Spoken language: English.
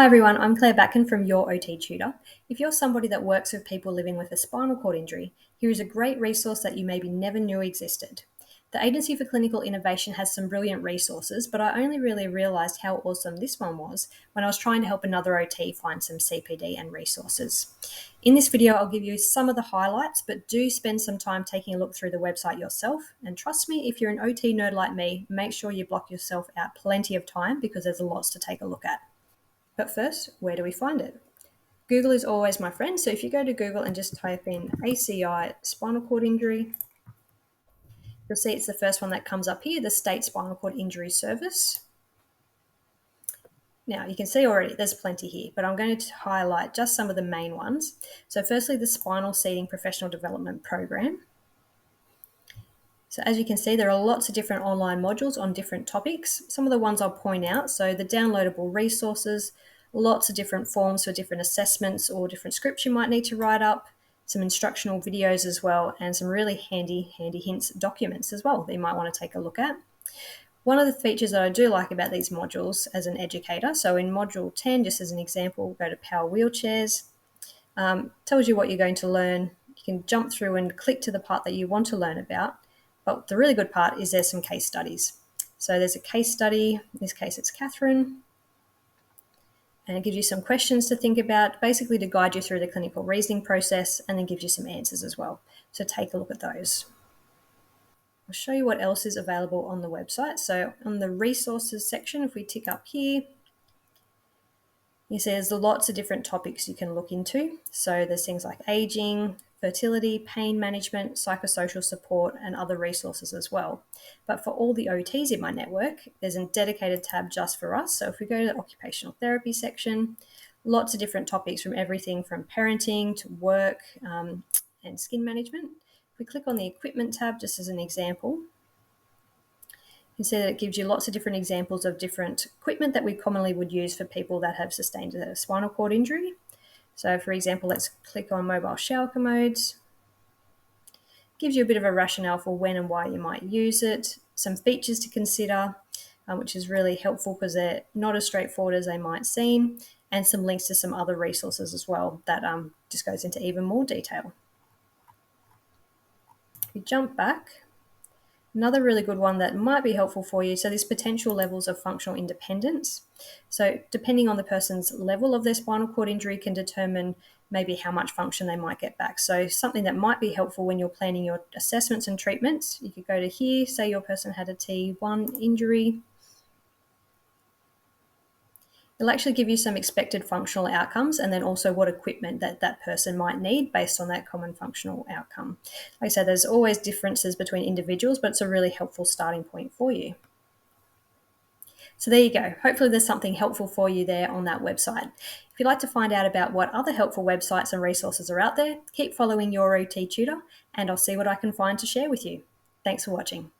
Hi everyone, I'm Claire Backen from Your OT Tutor. If you're somebody that works with people living with a spinal cord injury, here is a great resource that you maybe never knew existed. The Agency for Clinical Innovation has some brilliant resources, but I only really realised how awesome this one was when I was trying to help another OT find some CPD and resources. In this video, I'll give you some of the highlights, but do spend some time taking a look through the website yourself. And trust me, if you're an OT nerd like me, make sure you block yourself out plenty of time because there's lots to take a look at. But first, where do we find it? Google is always my friend, so if you go to Google and just type in ACI spinal cord injury, you'll see it's the first one that comes up here, the State Spinal Cord Injury Service. Now, you can see already there's plenty here, but I'm going to highlight just some of the main ones. So firstly, the Spinal Seating Professional Development Program. So as you can see, there are lots of different online modules on different topics. Some of the ones I'll point out, so the downloadable resources, lots of different forms for different assessments or different scripts you might need to write up, some instructional videos as well, and some really handy hints documents as well that you might want to take a look at. One of the features that I do like about these modules as an educator, so in module 10, just as an example, we'll go to power wheelchairs, tells you what you're going to learn. You can jump through and click to the part that you want to learn about. But the really good part is there's some case studies. So there's a case study, in this case it's Catherine, and it gives you some questions to think about, basically to guide you through the clinical reasoning process, and then gives you some answers as well. So take a look at those. I'll show you what else is available on the website. So on the resources section, if we tick up here, you see there's lots of different topics you can look into. So there's things like aging, fertility, pain management, psychosocial support, and other resources as well. But for all the OTs in my network, there's a dedicated tab just for us. So if we go to the occupational therapy section, lots of different topics from everything from parenting to work and skin management. If we click on the equipment tab, just as an example, you can see that it gives you lots of different examples of different equipment that we commonly would use for people that have sustained a spinal cord injury. So for example, let's click on mobile shower commodes. Gives you a bit of a rationale for when and why you might use it, some features to consider, which is really helpful because they're not as straightforward as they might seem, and some links to some other resources as well that just goes into even more detail. If we jump back, another really good one that might be helpful for you, so there's potential levels of functional independence. So depending on the person's level of their spinal cord injury can determine maybe how much function they might get back. So something that might be helpful when you're planning your assessments and treatments, you could go to here, say your person had a T1 injury. It'll actually give you some expected functional outcomes and then also what equipment that person might need based on that common functional outcome. Like I said, there's always differences between individuals, but it's a really helpful starting point for you. So there you go. Hopefully there's something helpful for you there on that website. If you'd like to find out about what other helpful websites and resources are out there, keep following Your OT Tutor and I'll see what I can find to share with you. Thanks for watching.